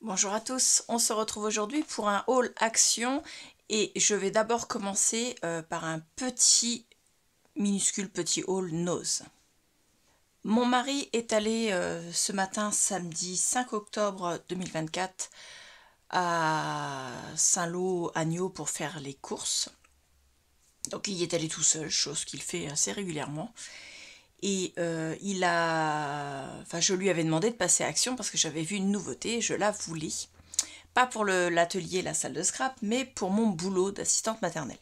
Bonjour à tous, on se retrouve aujourd'hui pour un haul action et je vais d'abord commencer par un minuscule petit haul nose. Mon mari est allé ce matin, samedi 5 octobre 2024, à Saint-Lô-Agneau pour faire les courses. Donc il y est allé tout seul, chose qu'il fait assez régulièrement. Et je lui avais demandé de passer à Action parce que j'avais vu une nouveauté, je la voulais. Pas pour l'atelier, la salle de scrap, mais pour mon boulot d'assistante maternelle.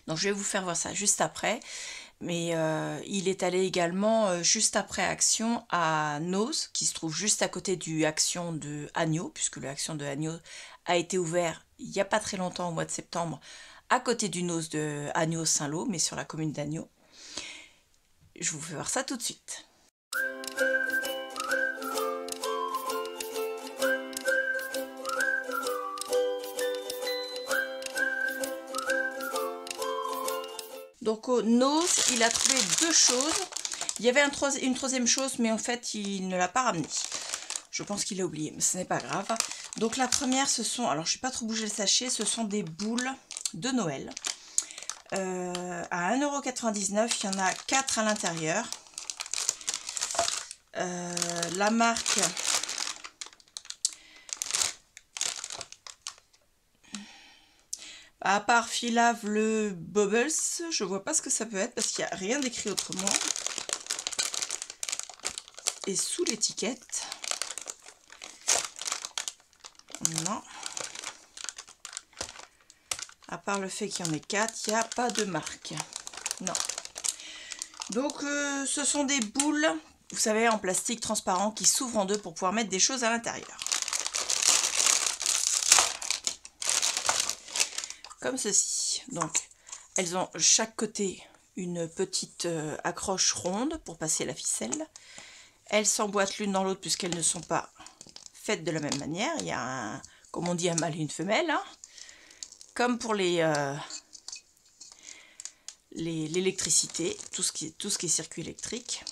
Donc je vais vous faire voir ça juste après. Mais il est allé également juste après Action à Noz, qui se trouve juste à côté du Action de Agneau, puisque le Action de Agneau a été ouvert il n'y a pas très longtemps, au mois de septembre, à côté du Noz de Agneau-Saint-Lô, mais sur la commune d'Agneau. Je vous fais voir ça tout de suite. Donc au Noz, il a trouvé deux choses. Il y avait une troisième chose, mais en fait, il ne l'a pas ramenée. Je pense qu'il a oublié, mais ce n'est pas grave. Donc la première, ce sont, alors je ne vais pas trop bouger le sachet, ce sont des boules de Noël. À 1,99 €, il y en a 4 à l'intérieur. La marque... À part Filave le Bubbles, je vois pas ce que ça peut être parce qu'il n'y a rien d'écrit autrement. Et sous l'étiquette, non. À part le fait qu'il y en ait 4, il n'y a pas de marque. Non. Donc ce sont des boules, vous savez, en plastique transparent qui s'ouvrent en deux pour pouvoir mettre des choses à l'intérieur. Comme ceci. Donc elles ont chaque côté une petite accroche ronde pour passer la ficelle. Elles s'emboîtent l'une dans l'autre puisqu'elles ne sont pas faites de la même manière. Il y a un, comme on dit, un mâle et une femelle. Hein. Comme pour l'électricité, tout ce qui est circuit électrique.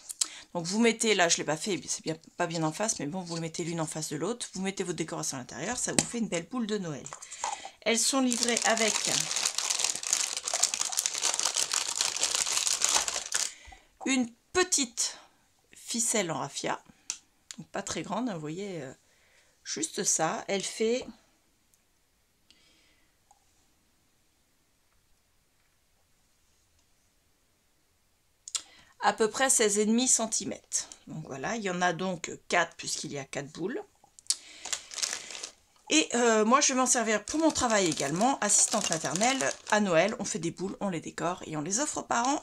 Donc vous mettez, là je ne l'ai pas fait, c'est pas bien en face, mais bon, vous le mettez l'une en face de l'autre. Vous mettez votre décoration à l'intérieur, ça vous fait une belle boule de Noël. Elles sont livrées avec une petite ficelle en raffia, donc pas très grande, hein, vous voyez, juste ça. Elle fait à peu près 16,5 cm. Donc voilà, il y en a donc 4 puisqu'il y a 4 boules. Et moi je vais m'en servir pour mon travail également, assistante maternelle. À Noël, on fait des boules, on les décore et on les offre aux parents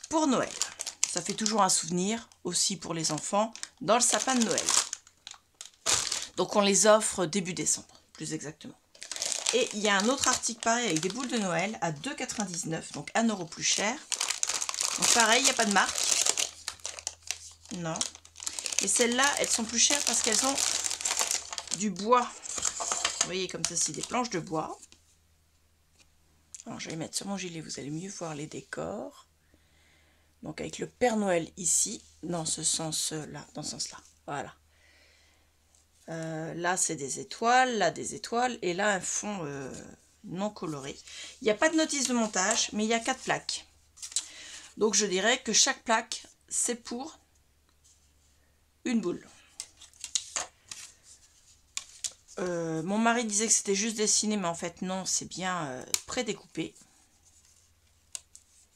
pour Noël. Ça fait toujours un souvenir aussi pour les enfants dans le sapin de Noël. Donc on les offre début décembre, plus exactement. Et il y a un autre article pareil avec des boules de Noël à 2,99 €, donc 1 € plus cher. Donc pareil, il n'y a pas de marque. Non. Et celles-là, elles sont plus chères parce qu'elles ont du bois. Vous voyez, comme ceci, des planches de bois. Alors je vais les mettre sur mon gilet, vous allez mieux voir les décors. Donc avec le Père Noël ici, dans ce sens-là, dans ce sens-là. Voilà. Là c'est des étoiles, là des étoiles, et là un fond non coloré. Il n'y a pas de notice de montage, mais il y a 4 plaques. Donc je dirais que chaque plaque, c'est pour une boule. Mon mari disait que c'était juste dessiné, mais en fait non, c'est bien prédécoupé.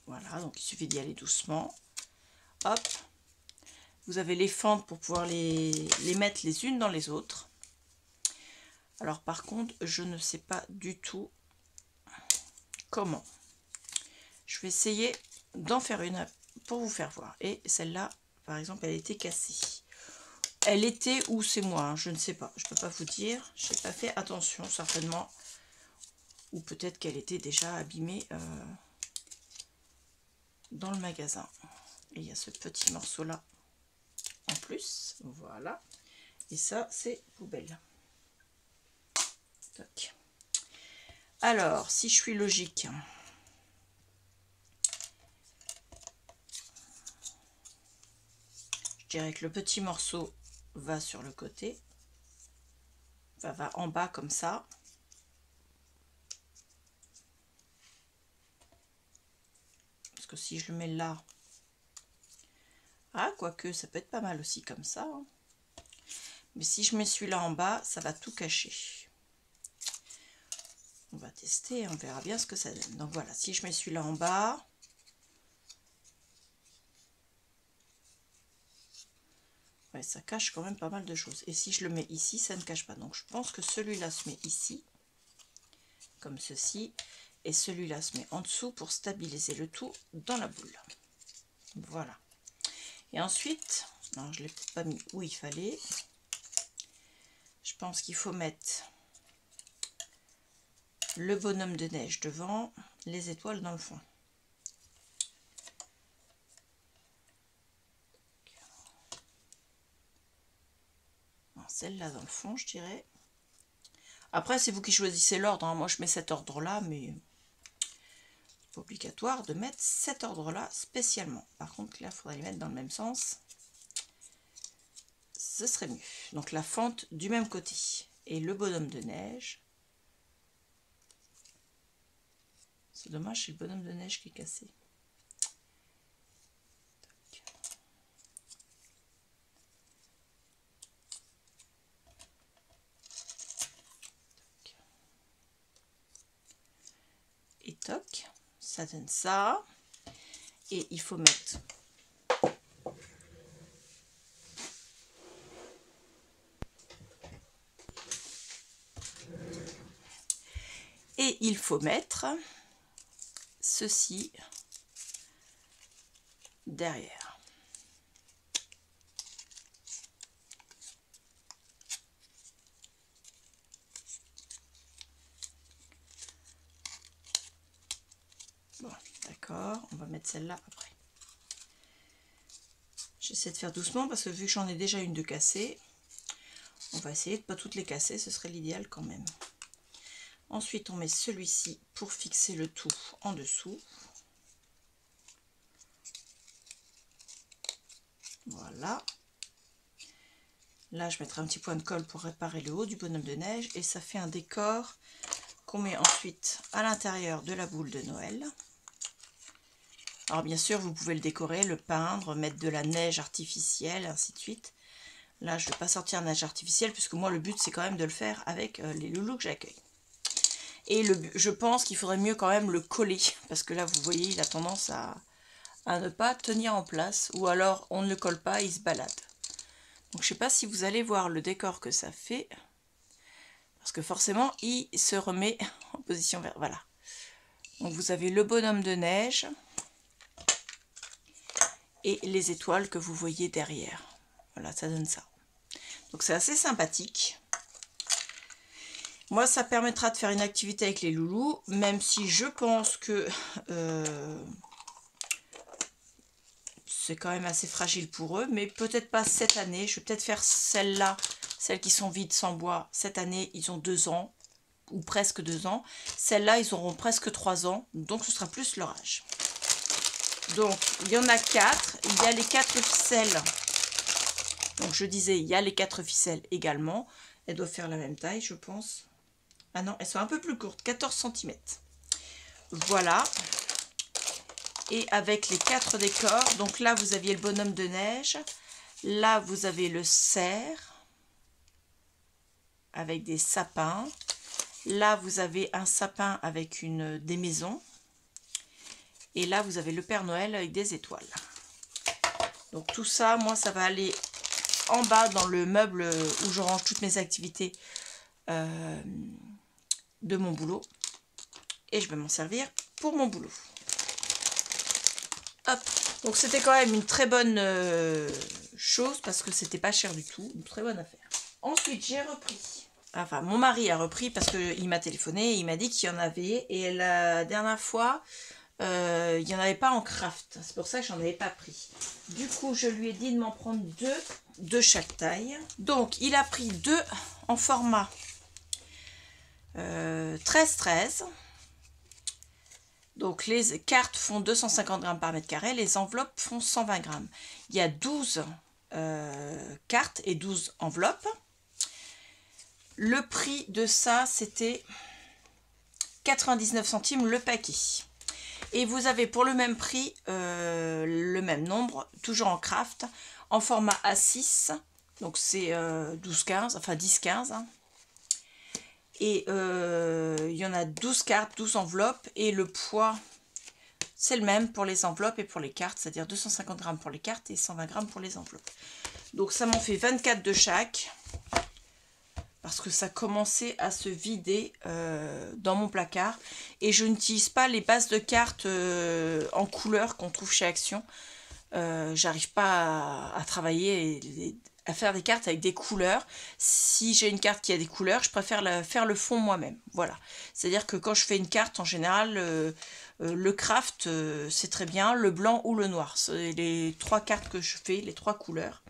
Voilà, donc il suffit d'y aller doucement. Hop. Vous avez les fentes pour pouvoir les mettre les unes dans les autres. Alors par contre, je ne sais pas du tout comment. Je vais essayer d'en faire une pour vous faire voir. Et celle-là, par exemple, elle était cassée. Elle était ou c'est moi, hein, je ne sais pas. Je ne peux pas vous dire. Je n'ai pas fait attention, certainement. Ou peut-être qu'elle était déjà abîmée dans le magasin. Et il y a ce petit morceau-là en plus. Voilà. Et ça, c'est poubelle. Toc. Alors, si je suis logique... Je dirais que le petit morceau va sur le côté. va en bas comme ça. Parce que si je le mets là, ah, quoique ça peut être pas mal aussi comme ça, hein. Mais si je mets celui-là en bas, ça va tout cacher. On va tester, on verra bien ce que ça donne. Donc voilà, si je mets celui-là en bas, ouais, ça cache quand même pas mal de choses. Et si je le mets ici, ça ne cache pas. Donc je pense que celui-là se met ici, comme ceci. Et celui-là se met en dessous pour stabiliser le tout dans la boule. Voilà. Et ensuite, alors je ne l'ai pas mis où il fallait. Je pense qu'il faut mettre le bonhomme de neige devant, les étoiles dans le fond. Celle-là dans le fond, je dirais. Après, c'est vous qui choisissez l'ordre, hein. Moi, je mets cet ordre-là, mais c'est pas obligatoire de mettre cet ordre-là spécialement. Par contre, là, il faudrait les mettre dans le même sens. Ce serait mieux. Donc, la fente du même côté. Et le bonhomme de neige. C'est dommage, c'est le bonhomme de neige qui est cassé. Et toc, ça donne ça. Et il faut mettre ceci derrière. Bon, d'accord, on va mettre celle-là après. J'essaie de faire doucement parce que vu que j'en ai déjà une de cassée, on va essayer de ne pas toutes les casser, ce serait l'idéal quand même. Ensuite, on met celui-ci pour fixer le tout en dessous. Voilà. Là, je mettrai un petit point de colle pour réparer le haut du bonhomme de neige. Et ça fait un décor qu'on met ensuite à l'intérieur de la boule de Noël. Alors bien sûr, vous pouvez le décorer, le peindre, mettre de la neige artificielle, ainsi de suite. Là, je ne vais pas sortir neige artificielle, puisque moi, le but, c'est quand même de le faire avec les loulous que j'accueille. Et je pense qu'il faudrait mieux quand même le coller, parce que là, vous voyez, il a tendance à ne pas tenir en place, ou alors on ne le colle pas, il se balade. Donc, je ne sais pas si vous allez voir le décor que ça fait, parce que forcément, il se remet en position verte. Voilà. Donc, vous avez le bonhomme de neige et les étoiles que vous voyez derrière. Voilà, ça donne ça. Donc, c'est assez sympathique. Moi, ça permettra de faire une activité avec les loulous, même si je pense que c'est quand même assez fragile pour eux, mais peut-être pas cette année. Je vais peut-être faire celles-là, celles qui sont vides sans bois. Cette année, ils ont 2 ans, ou presque 2 ans. Celles-là, ils auront presque 3 ans, donc ce sera plus leur âge. Donc, il y en a 4. Il y a les 4 ficelles. Donc, je disais, il y a les 4 ficelles également. Elles doivent faire la même taille, je pense. Ah non, elles sont un peu plus courtes, 14 cm. Voilà. Et avec les 4 décors, donc là, vous aviez le bonhomme de neige. Là, vous avez le cerf avec des sapins. Là, vous avez un sapin avec des maisons. Et là, vous avez le Père Noël avec des étoiles. Donc tout ça, moi, ça va aller en bas dans le meuble où je range toutes mes activités de mon boulot. Et je vais m'en servir pour mon boulot. Hop. Donc c'était quand même une très bonne chose parce que c'était pas cher du tout. Une très bonne affaire. Ensuite, j'ai repris. Enfin, mon mari a repris parce qu'il m'a téléphoné et il m'a dit qu'il y en avait. Et la dernière fois, il n'y en avait pas en craft. C'est pour ça que j'en avais pas pris. Du coup, je lui ai dit de m'en prendre 2 de chaque taille. Donc, il a pris 2 en format 13-13. Donc, les cartes font 250 grammes par mètre carré. Les enveloppes font 120 grammes. Il y a 12 cartes et 12 enveloppes. Le prix de ça, c'était 99 centimes le paquet. Et vous avez pour le même prix, le même nombre, toujours en craft, en format A6. Donc c'est 12-15, enfin 10-15. Hein. Et il y en a 12 cartes, 12 enveloppes. Et le poids, c'est le même pour les enveloppes et pour les cartes. C'est-à-dire 250 grammes pour les cartes et 120 grammes pour les enveloppes. Donc ça m'en fait 24 de chaque. Parce que ça commençait à se vider dans mon placard. Et je n'utilise pas les bases de cartes en couleur qu'on trouve chez Action. J'arrive pas à travailler à faire des cartes avec des couleurs. Si j'ai une carte qui a des couleurs, je préfère faire le fond moi-même. Voilà. C'est-à-dire que quand je fais une carte, en général, le craft, c'est très bien. Le blanc ou le noir. C'est les 3 cartes que je fais, les 3 couleurs.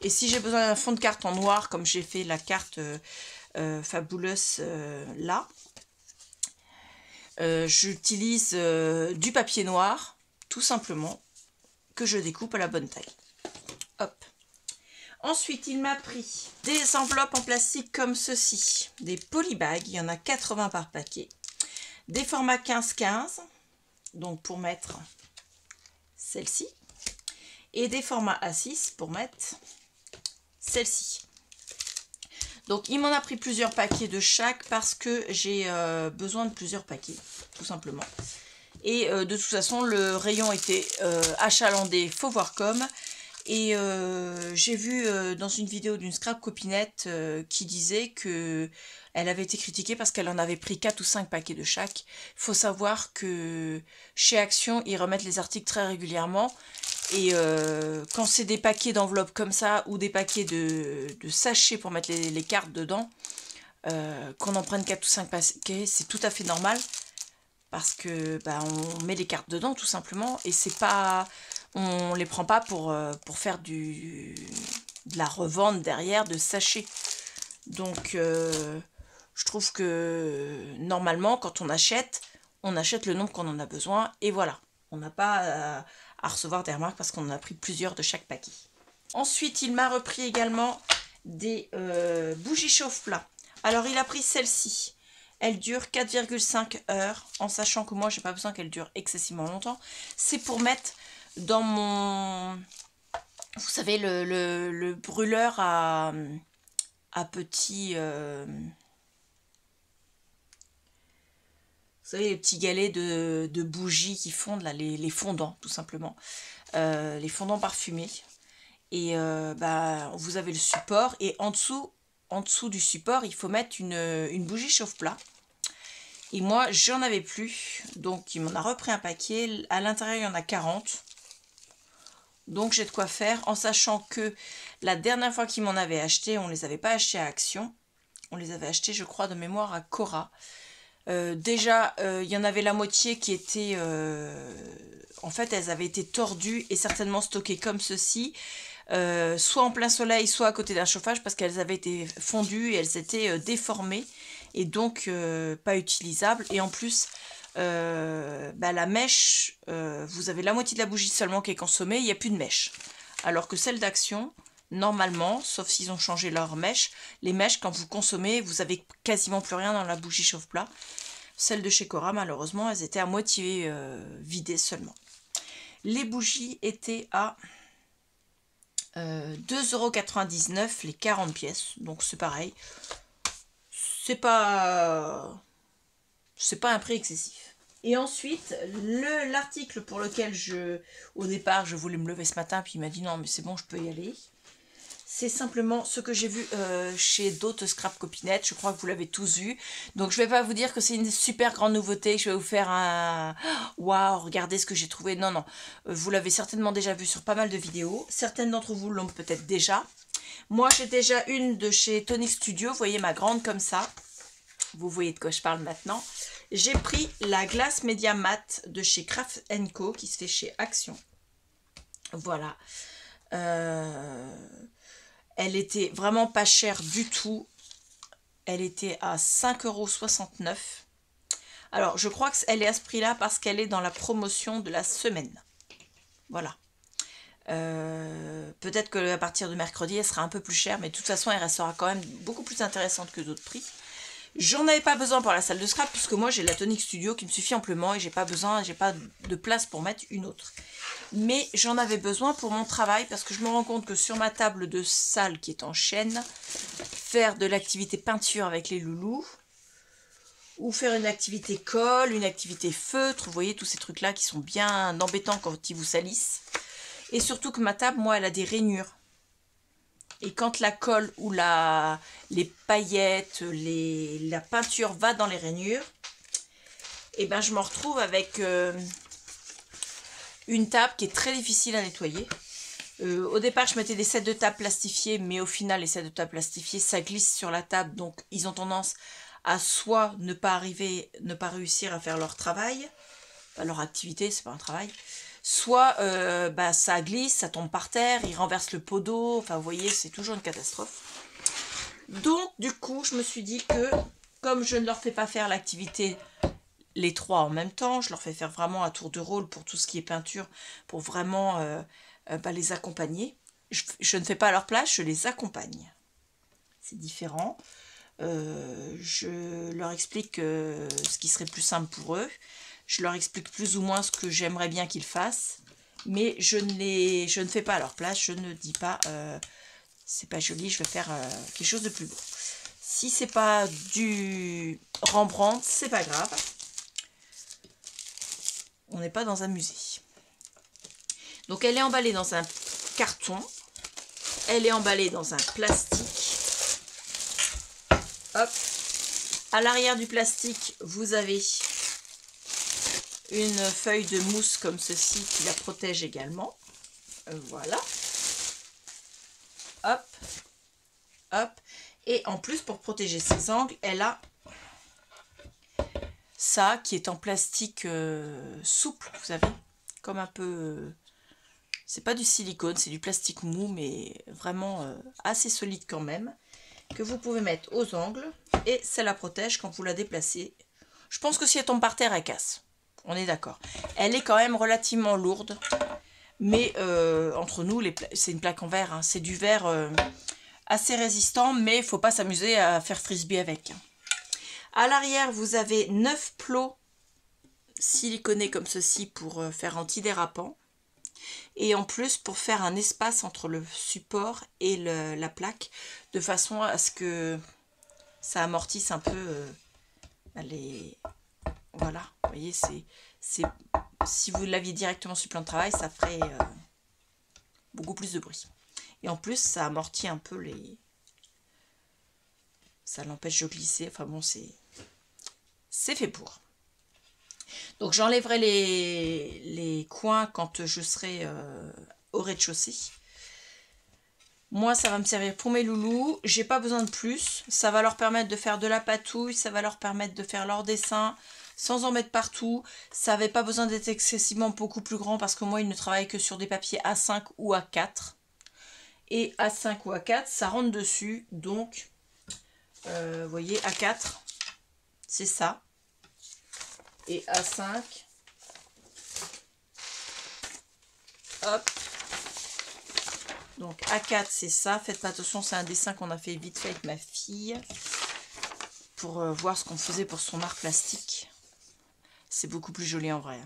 Et si j'ai besoin d'un fond de carte en noir, comme j'ai fait la carte Fabulous là, j'utilise du papier noir, tout simplement, que je découpe à la bonne taille. Hop. Ensuite, il m'a pris des enveloppes en plastique comme ceci, des polybags, il y en a 80 par paquet, des formats 15-15, donc pour mettre celle-ci, et des formats A6 pour mettre celle-ci. Donc il m'en a pris plusieurs paquets de chaque parce que j'ai besoin de plusieurs paquets, tout simplement. Et de toute façon, le rayon était achalandé, faut voir comme. Et j'ai vu dans une vidéo d'une scrap copinette qui disait que elle avait été critiquée parce qu'elle en avait pris 4 ou 5 paquets de chaque. Il faut savoir que chez Action, ils remettent les articles très régulièrement. Et quand c'est des paquets d'enveloppes comme ça ou des paquets de sachets pour mettre les cartes dedans, qu'on en prenne 4 ou 5 paquets, c'est tout à fait normal. Parce que bah, on met les cartes dedans tout simplement. Et c'est pas... On les prend pas pour faire de la revente derrière de sachets. Donc je trouve que normalement quand on achète le nombre qu'on en a besoin. Et voilà. On n'a pas à recevoir des remarques parce qu'on en a pris plusieurs de chaque paquet. Ensuite, il m'a repris également des bougies chauffe-plat. Alors, il a pris celle-ci. Elle dure 4,5 heures, en sachant que moi, j'ai pas besoin qu'elle dure excessivement longtemps. C'est pour mettre dans mon... Vous savez, le brûleur à petits... Vous savez, les petits galets de bougies qui fondent, là, les fondants, tout simplement. Les fondants parfumés. Et bah, vous avez le support. Et en dessous du support, il faut mettre une bougie chauffe-plat. Et moi, j'en avais plus. Donc, il m'en a repris un paquet. À l'intérieur, il y en a 40. Donc, j'ai de quoi faire. En sachant que la dernière fois qu'il m'en avait acheté, on ne les avait pas achetés à Action. On les avait achetés, je crois, de mémoire à Cora. Déjà, il y en avait la moitié qui était... en fait, elles avaient été tordues et certainement stockées comme ceci. Soit en plein soleil, soit à côté d'un chauffage parce qu'elles avaient été fondues et elles étaient déformées. Et donc, pas utilisables. Et en plus, bah, la mèche, vous avez la moitié de la bougie seulement qui est consommée. Il n'y a plus de mèche. Alors que celle d'Action... Normalement, sauf s'ils ont changé leur mèche, les mèches, quand vous consommez, vous avez quasiment plus rien dans la bougie chauffe-plat. Celles de chez Cora, malheureusement, elles étaient à moitié vidées seulement. Les bougies étaient à 2,99 € les 40 pièces. Donc c'est pareil. C'est pas un prix excessif. Et ensuite, l'article pour lequel au départ, je voulais me lever ce matin, puis il m'a dit non, mais c'est bon, je peux y aller. C'est simplement ce que j'ai vu chez d'autres scrap copinettes. Je crois que vous l'avez tous vu. Donc je ne vais pas vous dire que c'est une super grande nouveauté. Que je vais vous faire un... Waouh, regardez ce que j'ai trouvé. Non, non. Vous l'avez certainement déjà vu sur pas mal de vidéos. Certaines d'entre vous l'ont peut-être déjà. Moi, j'ai déjà une de chez Tonic Studio. Vous voyez ma grande comme ça. Vous voyez de quoi je parle maintenant. J'ai pris la glace média mat de chez Craft & Co. qui se fait chez Action. Voilà. Elle était vraiment pas chère du tout. Elle était à 5,69 €. Alors, je crois qu'elle est à ce prix-là parce qu'elle est dans la promotion de la semaine. Voilà. Peut-être que à partir de mercredi, elle sera un peu plus chère, mais de toute façon, elle restera quand même beaucoup plus intéressante que d'autres prix. J'en avais pas besoin pour la salle de scrap, puisque moi, j'ai la Tonic Studio qui me suffit amplement et j'ai pas de place pour mettre une autre. Mais j'en avais besoin pour mon travail, parce que je me rends compte que sur ma table de salle qui est en chêne, faire de l'activité peinture avec les loulous, ou faire une activité colle, une activité feutre, vous voyez tous ces trucs là qui sont bien embêtants quand ils vous salissent. Et surtout que ma table, moi, elle a des rainures. Et quand la colle ou les paillettes, la peinture va dans les rainures, et ben je me retrouve avec une table qui est très difficile à nettoyer. Au départ, je mettais des sets de table plastifiés, mais au final, les sets de table plastifiés, ça glisse sur la table, donc ils ont tendance à soit ne pas réussir à faire leur travail, leur activité, c'est pas un travail, soit ça glisse, ça tombe par terre, ils renversent le pot d'eau, enfin vous voyez, c'est toujours une catastrophe. Donc du coup, je me suis dit que comme je ne leur fais pas faire l'activité les trois en même temps, je leur fais faire vraiment à tour de rôle pour tout ce qui est peinture, pour vraiment les accompagner. Je ne fais pas à leur place, je les accompagne. C'est différent. Je leur explique ce qui serait plus simple pour eux. Je leur explique plus ou moins ce que j'aimerais bien qu'ils fassent. Mais je ne fais pas à leur place. Je ne dis pas c'est pas joli, je vais faire quelque chose de plus beau. Si c'est pas du Rembrandt, c'est pas grave. On n'est pas dans un musée. Donc elle est emballée dans un carton. Elle est emballée dans un plastique. Hop. À l'arrière du plastique, vous avez une feuille de mousse comme ceci qui la protège également. Voilà. Hop. Hop. Et en plus, pour protéger ses angles, elle a ça qui est en plastique souple, vous savez, comme un peu... c'est pas du silicone, c'est du plastique mou, mais vraiment assez solide quand même, que vous pouvez mettre aux angles, et ça la protège quand vous la déplacez. Je pense que si elle tombe par terre, elle casse. On est d'accord. Elle est quand même relativement lourde, mais entre nous, c'est une plaque en verre, hein. C'est du verre assez résistant, mais il ne faut pas s'amuser à faire frisbee avec. À l'arrière, vous avez 9 plots siliconés comme ceci pour faire antidérapant. Et en plus, pour faire un espace entre le support et la plaque, de façon à ce que ça amortisse un peu les... Voilà, vous voyez, si vous l'aviez directement sur le plan de travail, ça ferait beaucoup plus de bruit. Et en plus, ça amortit un peu les... ça l'empêche de glisser. Enfin bon, c'est fait pour. Donc j'enlèverai les coins quand je serai au rez-de-chaussée. Moi, ça va me servir pour mes loulous. J'ai pas besoin de plus. Ça va leur permettre de faire de la patouille. Ça va leur permettre de faire leur dessin sans en mettre partout. Ça n'avait pas besoin d'être excessivement beaucoup plus grand parce que moi, ils ne travaillent que sur des papiers A5 ou A4. Et A5 ou A4, ça rentre dessus. Donc, vous voyez, A4, c'est ça. Et A5, hop, donc A4 c'est ça, faites pas attention, c'est un dessin qu'on a fait vite fait avec ma fille pour voir ce qu'on faisait pour son art plastique. C'est beaucoup plus joli en vrai.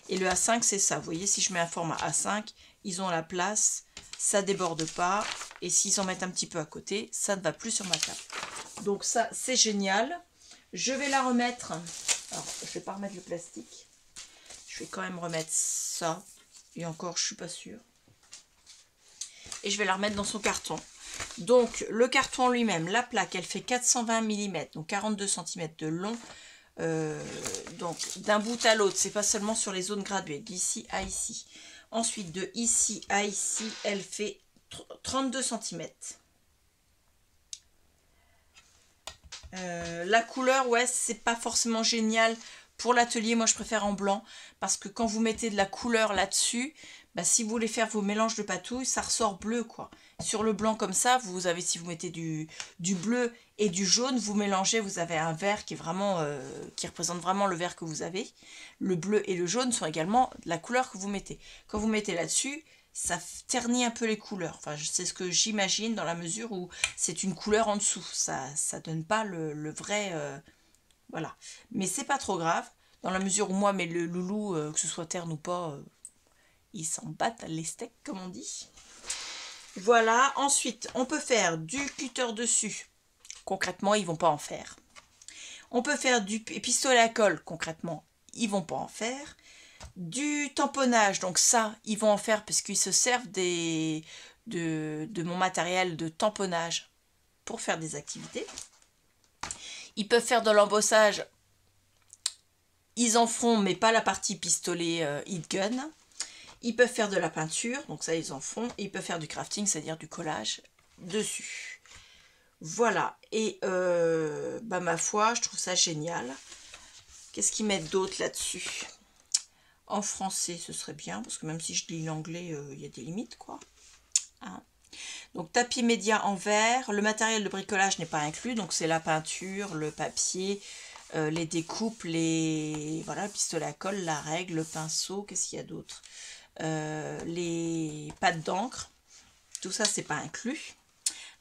Et le A5 c'est ça, vous voyez, si je mets un format A5, ils ont la place, ça déborde pas, et s'ils en mettent un petit peu à côté, ça ne va plus sur ma table. Donc ça c'est génial. Je vais la remettre... Alors, je ne vais pas remettre le plastique. Je vais quand même remettre ça. Et encore, je ne suis pas sûre. Et je vais la remettre dans son carton. Donc, le carton lui-même, la plaque, elle fait 420 mm, donc 42 cm de long. Donc, d'un bout à l'autre, c'est pas seulement sur les zones graduées, d'ici à ici. Ensuite, de ici à ici, elle fait 32 cm. La couleur, ouais, c'est pas forcément génial pour l'atelier. Moi, je préfère en blanc parce que quand vous mettez de la couleur là-dessus, bah, si vous voulez faire vos mélanges de patouille, ça ressort bleu, quoi. Sur le blanc comme ça, vous avez, si vous mettez du bleu et du jaune, vous mélangez, vous avez un vert qui est vraiment, qui représente vraiment le vert que vous avez. Le bleu et le jaune sont également la couleur que vous mettez. Quand vous mettez là-dessus, ça ternit un peu les couleurs. Enfin, c'est ce que j'imagine dans la mesure où c'est une couleur en dessous. Ça donne pas le vrai... voilà. Mais c'est pas trop grave, dans la mesure où moi, mais le loulou, que ce soit terne ou pas, ils s'en battent les steaks, comme on dit. Voilà. Ensuite, on peut faire du cutter dessus. Concrètement, ils vont pas en faire. On peut faire du pistolet à colle. Concrètement, ils vont pas en faire. Du tamponnage, donc ça, ils vont en faire parce qu'ils se servent de mon matériel de tamponnage pour faire des activités. Ils peuvent faire de l'embossage. Ils en feront, mais pas la partie pistolet heat gun. Ils peuvent faire de la peinture, donc ça, ils en font. Et ils peuvent faire du crafting, c'est-à-dire du collage dessus. Voilà. Et ma foi, je trouve ça génial. Qu'est-ce qu'ils mettent d'autre là-dessus? En français, ce serait bien, parce que même si je lis l'anglais, il y a des limites, quoi. Hein. Donc, tapis média en verre. Le matériel de bricolage n'est pas inclus, donc c'est la peinture, le papier, les découpes, voilà, le pistolet à colle, la règle, le pinceau, qu'est-ce qu'il y a d'autre? Les pâtes d'encre, tout ça, c'est pas inclus.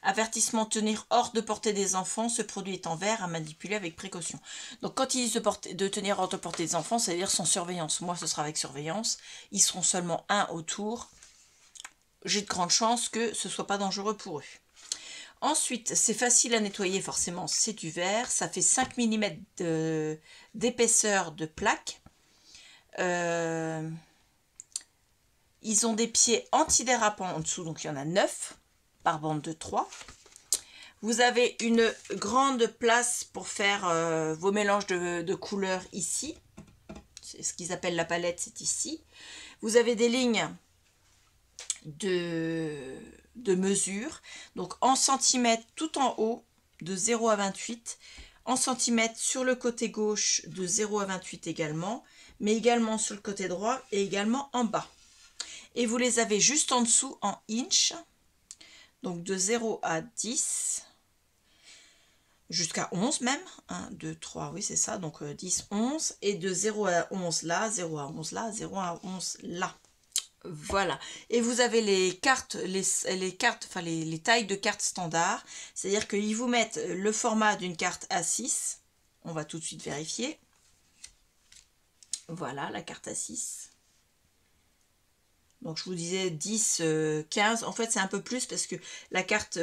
Avertissement, tenir hors de portée des enfants, ce produit est en verre à manipuler avec précaution. Donc quand ils disent de tenir hors de portée des enfants, c'est-à-dire sans surveillance. Moi, ce sera avec surveillance. Ils seront seulement un autour. J'ai de grandes chances que ce ne soit pas dangereux pour eux. Ensuite, c'est facile à nettoyer, forcément, c'est du verre. Ça fait 5 mm d'épaisseur de plaque. Ils ont des pieds antidérapants en dessous, donc il y en a 9 par bande de 3. Vous avez une grande place pour faire vos mélanges de couleurs ici. C'est ce qu'ils appellent la palette, c'est ici. Vous avez des lignes de mesure. Donc en centimètres tout en haut, de 0 à 28. En centimètres sur le côté gauche, de 0 à 28 également. Mais également sur le côté droit et également en bas. Et vous les avez juste en dessous en inch. Donc de 0 à 10, jusqu'à 11 même. 1, 2, 3, oui c'est ça. Donc 10, 11. Et de 0 à 11 là, 0 à 11 là, 0 à 11 là. Voilà. Et vous avez les cartes, les cartes, enfin les tailles de cartes standard. C'est-à-dire qu'ils vous mettent le format d'une carte A6. On va tout de suite vérifier. Voilà, la carte A6. Donc je vous disais 10, 15, en fait c'est un peu plus parce que la carte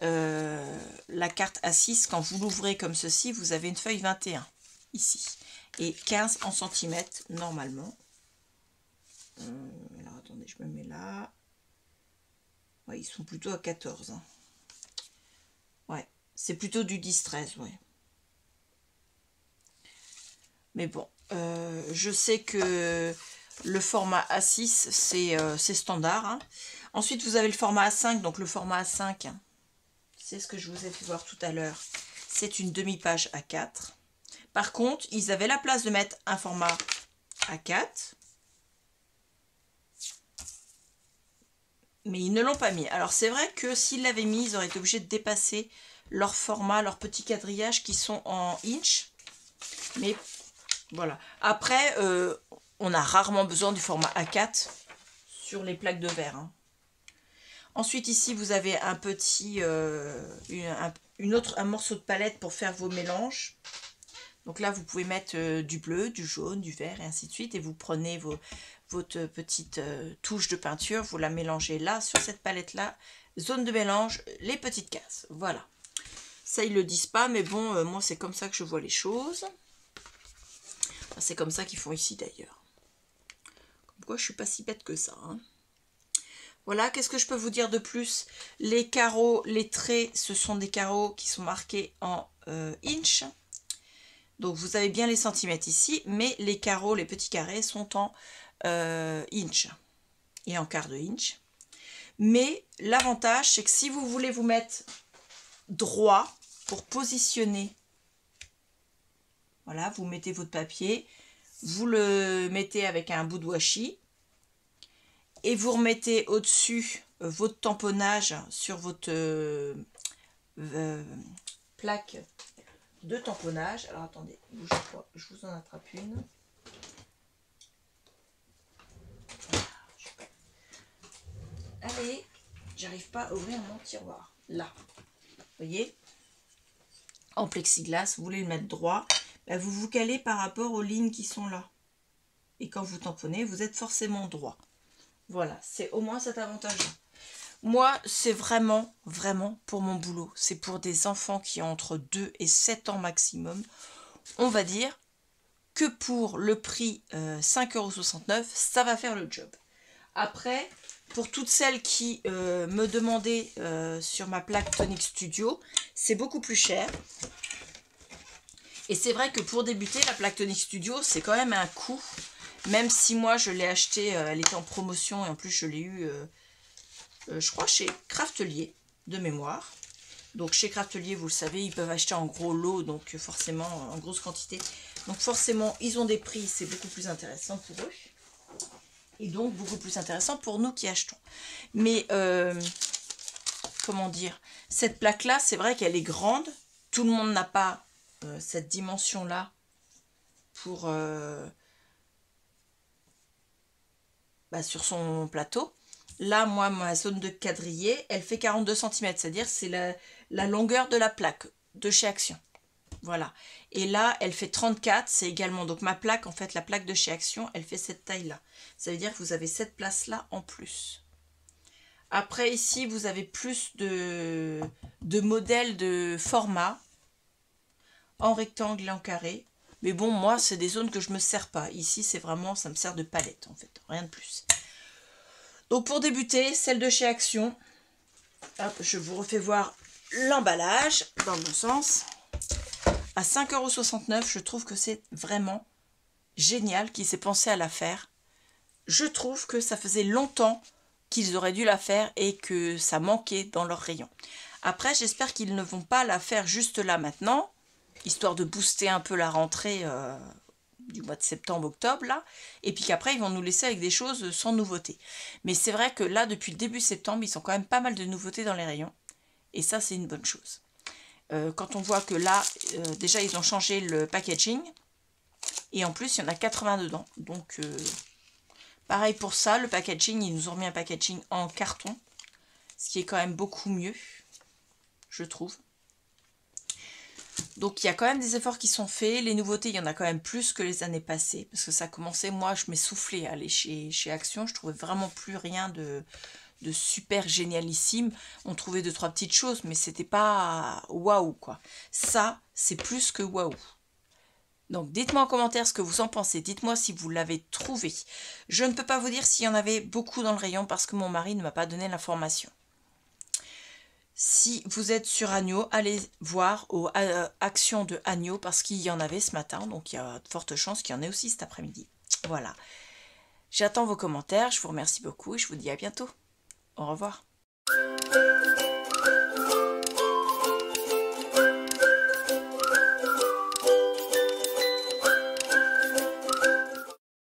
A6, quand vous l'ouvrez comme ceci, vous avez une feuille 21 ici. Et 15 en centimètres normalement. Alors attendez, je me mets là. Ouais, ils sont plutôt à 14. Hein. Ouais, c'est plutôt du 10-13, ouais. Mais bon, je sais que... Le format A6, c'est standard. Hein. Ensuite, vous avez le format A5. Donc, le format A5, c'est ce que je vous ai fait voir tout à l'heure. C'est une demi-page A4. Par contre, ils avaient la place de mettre un format A4. Mais ils ne l'ont pas mis. Alors, c'est vrai que s'ils l'avaient mis, ils auraient été obligés de dépasser leur format, leur petit quadrillage qui sont en inch. Mais voilà. Après... on a rarement besoin du format A4 sur les plaques de verre. Hein. Ensuite, ici, vous avez un petit, un morceau de palette pour faire vos mélanges. Donc là, vous pouvez mettre du bleu, du jaune, du vert et ainsi de suite. Et vous prenez votre petite touche de peinture, vous la mélangez là, sur cette palette-là. Zone de mélange, les petites cases. Voilà. Ça, ils ne le disent pas, mais bon, moi, c'est comme ça que je vois les choses. Enfin, c'est comme ça qu'ils font ici, d'ailleurs. Pourquoi je suis pas si bête que ça. Hein. Voilà, qu'est-ce que je peux vous dire de plus? Les carreaux, les traits, ce sont des carreaux qui sont marqués en inch. Donc vous avez bien les centimètres ici, mais les carreaux, les petits carrés sont en inch et en quart de inch. Mais l'avantage, c'est que si vous voulez vous mettre droit pour positionner, voilà, vous mettez votre papier, vous le mettez avec un bout de washi et vous remettez au-dessus votre tamponnage sur votre plaque de tamponnage. Alors attendez, bougez pas, je vous en attrape une. Allez, j'arrive pas à ouvrir mon tiroir. Là, vous voyez, en plexiglas, vous voulez le mettre droit, ben vous vous calez par rapport aux lignes qui sont là. Et quand vous tamponnez, vous êtes forcément droit. Voilà, c'est au moins cet avantage-là. Moi, c'est vraiment, vraiment pour mon boulot. C'est pour des enfants qui ont entre 2 et 7 ans maximum. On va dire que pour le prix 5,69 €, ça va faire le job. Après, pour toutes celles qui me demandaient sur ma plaque Tonic Studio, c'est beaucoup plus cher. Et c'est vrai que pour débuter, la plaque Tonic Studio, c'est quand même un coût. Même si moi, je l'ai achetée, elle était en promotion et en plus, je l'ai eu... je crois chez Craftelier de mémoire. Donc chez Craftelier, vous le savez, ils peuvent acheter en gros lot, donc forcément en grosse quantité. Donc forcément, ils ont des prix, c'est beaucoup plus intéressant pour eux. Et donc beaucoup plus intéressant pour nous qui achetons. Mais comment dire, cette plaque-là, c'est vrai qu'elle est grande. Tout le monde n'a pas cette dimension-là pour sur son plateau. Là, moi, ma zone de quadrillé, elle fait 42 cm, c'est-à-dire c'est la longueur de la plaque de chez Action. Voilà. Et là, elle fait 34, c'est également... Donc ma plaque, en fait, la plaque de chez Action, elle fait cette taille-là. Ça veut dire que vous avez cette place-là en plus. Après, ici, vous avez plus de modèles de format en rectangle et en carré. Mais bon, moi, c'est des zones que je ne me sers pas. Ici, c'est vraiment... Ça me sert de palette, en fait. Rien de plus. Donc pour débuter, celle de chez Action, hop, je vous refais voir l'emballage dans le bon sens. À 5,69 €, je trouve que c'est vraiment génial qu'ils aient pensé à la faire. Je trouve que ça faisait longtemps qu'ils auraient dû la faire et que ça manquait dans leur rayon. Après, j'espère qu'ils ne vont pas la faire juste là maintenant, histoire de booster un peu la rentrée du mois de septembre-octobre, là, et puis qu'après, ils vont nous laisser avec des choses sans nouveauté. Mais c'est vrai que là, depuis le début septembre, ils ont quand même pas mal de nouveautés dans les rayons, et ça, c'est une bonne chose. Quand on voit que là, déjà, ils ont changé le packaging, et en plus, il y en a 80 dedans, donc pareil pour ça, le packaging, ils nous ont remis un packaging en carton, ce qui est quand même beaucoup mieux, je trouve. Donc il y a quand même des efforts qui sont faits. Les nouveautés, il y en a quand même plus que les années passées. Parce que ça commençait, moi je m'essoufflais à aller chez Action. Je trouvais vraiment plus rien de super génialissime. On trouvait 2-3 petites choses, mais c'était pas waouh quoi. Ça, c'est plus que waouh. Donc dites-moi en commentaire ce que vous en pensez. Dites-moi si vous l'avez trouvé. Je ne peux pas vous dire s'il y en avait beaucoup dans le rayon parce que mon mari ne m'a pas donné l'information. Si vous êtes sur Agno, allez voir aux actions de Agno parce qu'il y en avait ce matin, donc il y a de fortes chances qu'il y en ait aussi cet après-midi. Voilà. J'attends vos commentaires, je vous remercie beaucoup et je vous dis à bientôt. Au revoir.